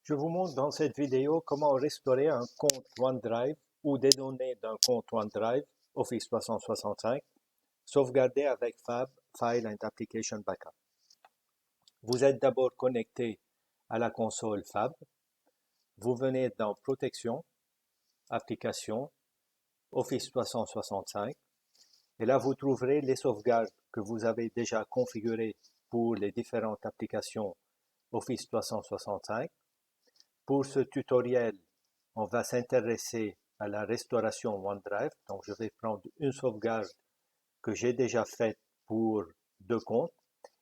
Je vous montre dans cette vidéo comment restaurer un compte OneDrive ou des données d'un compte OneDrive Office 365 sauvegardé avec FAB, File and Application Backup. Vous êtes d'abord connecté à la console FAB. Vous venez dans Protection, Applications, Office 365. Et là, vous trouverez les sauvegardes que vous avez déjà configurées pour les différentes applications Office 365. Pour ce tutoriel, on va s'intéresser à la restauration OneDrive. Donc, je vais prendre une sauvegarde que j'ai déjà faite pour deux comptes.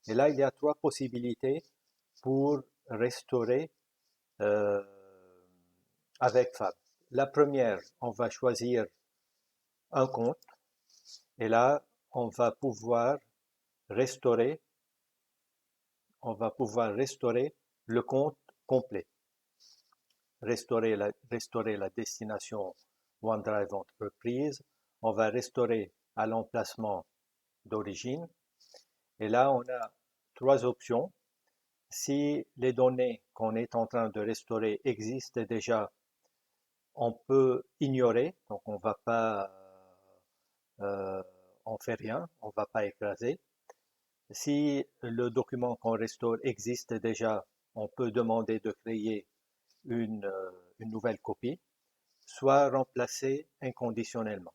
Et là, il y a trois possibilités pour restaurer euh, avec Fab. La première, on va choisir un compte. Et là, on va pouvoir restaurer, le compte complet. Restaurer la destination OneDrive Entreprise. On va restaurer à l'emplacement d'origine. Et là, on a trois options. Si les données qu'on est en train de restaurer existent déjà, on peut ignorer, donc on va pas, euh, on fait rien, on va pas écraser. Si le document qu'on restaure existe déjà, on peut demander de créer une nouvelle copie, soit remplacer inconditionnellement.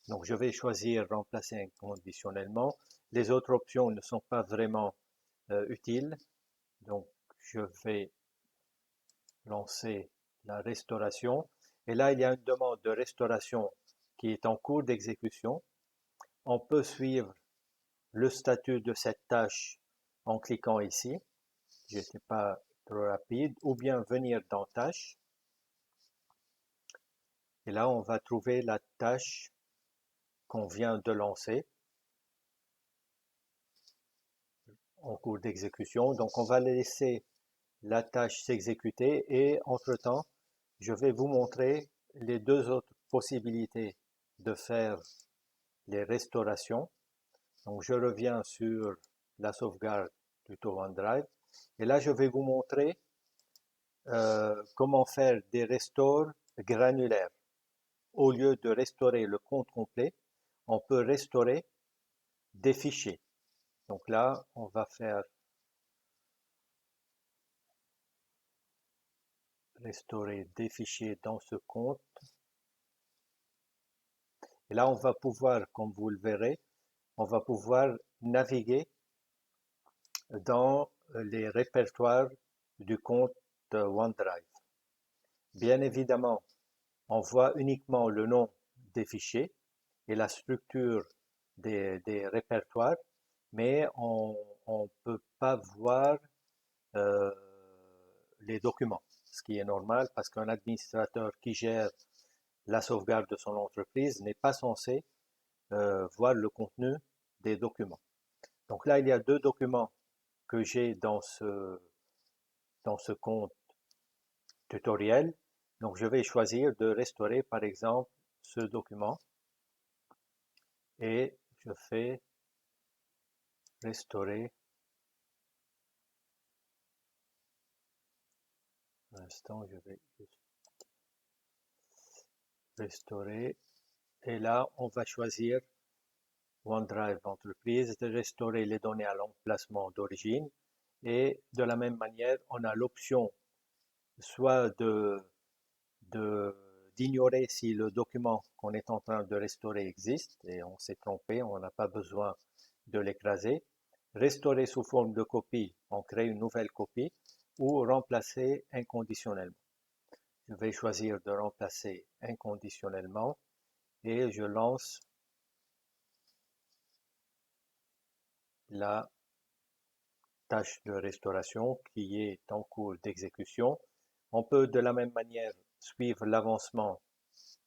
Donc, je vais choisir remplacer inconditionnellement. Les autres options ne sont pas vraiment utiles. Donc, je vais lancer la restauration. Et là, il y a une demande de restauration qui est en cours d'exécution. On peut suivre le statut de cette tâche en cliquant ici. Je n'étais pas trop rapide. Ou bien venir dans tâche. Et là, on va trouver la tâche qu'on vient de lancer en cours d'exécution. Donc, on va laisser la tâche s'exécuter et entre-temps, je vais vous montrer les deux autres possibilités de faire les restaurations. Donc, je reviens sur la sauvegarde du OneDrive et là, je vais vous montrer comment faire des restores granulaires. Au lieu de restaurer le compte complet, on peut restaurer des fichiers. Donc là, on va faire restaurer des fichiers dans ce compte. Et là, on va pouvoir, comme vous le verrez, on va pouvoir naviguer dans les répertoires du compte OneDrive. Bien évidemment, on voit uniquement le nom des fichiers et la structure des répertoires, mais on ne peut pas voir euh, les documents, ce qui est normal parce qu'un administrateur qui gère la sauvegarde de son entreprise n'est pas censé voir le contenu des documents. Donc là, il y a deux documents que j'ai dans ce compte tutoriel. Donc je vais choisir de restaurer par exemple ce document et je fais restaurer. Un instant, je vais juste restaurer. Et là, on va choisir OneDrive Entreprise de restaurer les données à l'emplacement d'origine. Et de la même manière, on a l'option soit d'ignorer si le document qu'on est en train de restaurer existe et on s'est trompé, on n'a pas besoin de l'écraser. Restaurer sous forme de copie, on crée une nouvelle copie ou remplacer inconditionnellement. Je vais choisir de remplacer inconditionnellement et je lance la tâche de restauration qui est en cours d'exécution. On peut de la même manière suivre l'avancement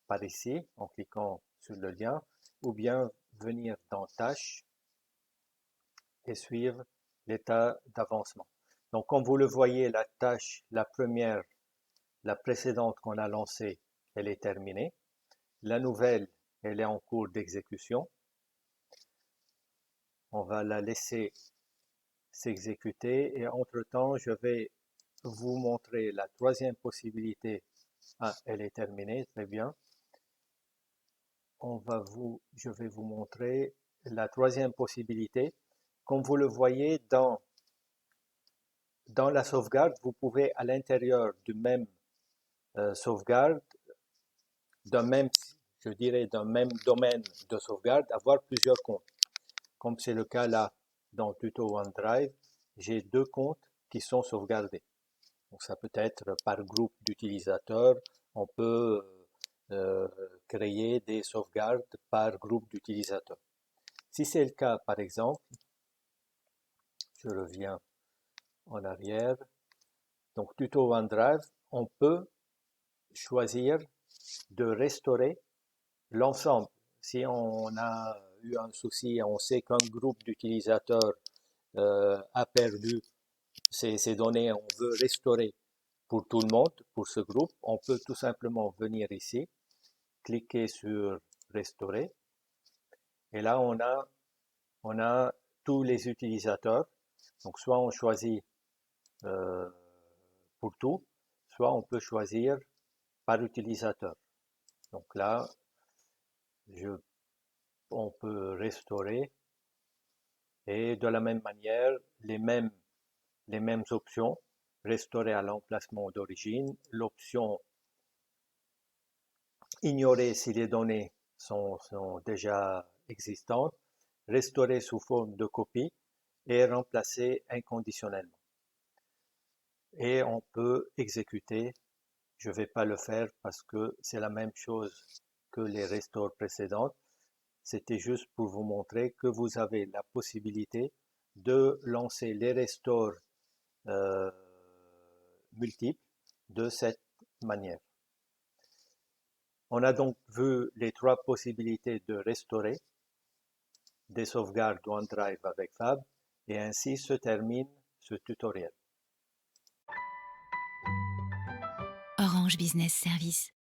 par ici en cliquant sur le lien ou bien venir dans tâches et suivre l'état d'avancement. Donc comme vous le voyez, la tâche, la première, la précédente qu'on a lancée, elle est terminée. La nouvelle, elle est en cours d'exécution. On va la laisser s'exécuter et entre-temps, je vais vous montrer la troisième possibilité. Ah, elle est terminée, très bien. Je vais vous montrer la troisième possibilité. Comme vous le voyez dans la sauvegarde, vous pouvez à l'intérieur du même sauvegarde, d'un même, je dirais, d'un même domaine de sauvegarde, avoir plusieurs comptes. Comme c'est le cas là dans Tuto OneDrive, j'ai deux comptes qui sont sauvegardés. Donc ça peut être par groupe d'utilisateurs, on peut créer des sauvegardes par groupe d'utilisateurs. Si c'est le cas, par exemple, je reviens en arrière. Donc Tuto OneDrive, on peut choisir de restaurer l'ensemble. Si on a eu un souci, on sait qu'un groupe d'utilisateurs a perdu ces données, on veut restaurer pour tout le monde, pour ce groupe, on peut tout simplement venir ici, cliquer sur restaurer, et là on a tous les utilisateurs. Donc soit on choisit euh, pour tout, soit on peut choisir par utilisateur. Donc là, on peut restaurer et de la même manière, les mêmes options, restaurer à l'emplacement d'origine, l'option ignorer si les données sont déjà existantes, restaurer sous forme de copie et remplacer inconditionnellement. Et on peut exécuter. Je ne vais pas le faire parce que c'est la même chose que les restores précédentes. C'était juste pour vous montrer que vous avez la possibilité de lancer les restores euh, multiples de cette manière. On a donc vu les trois possibilités de restaurer des sauvegardes OneDrive avec Fab et ainsi se termine ce tutoriel. Orange Business Service.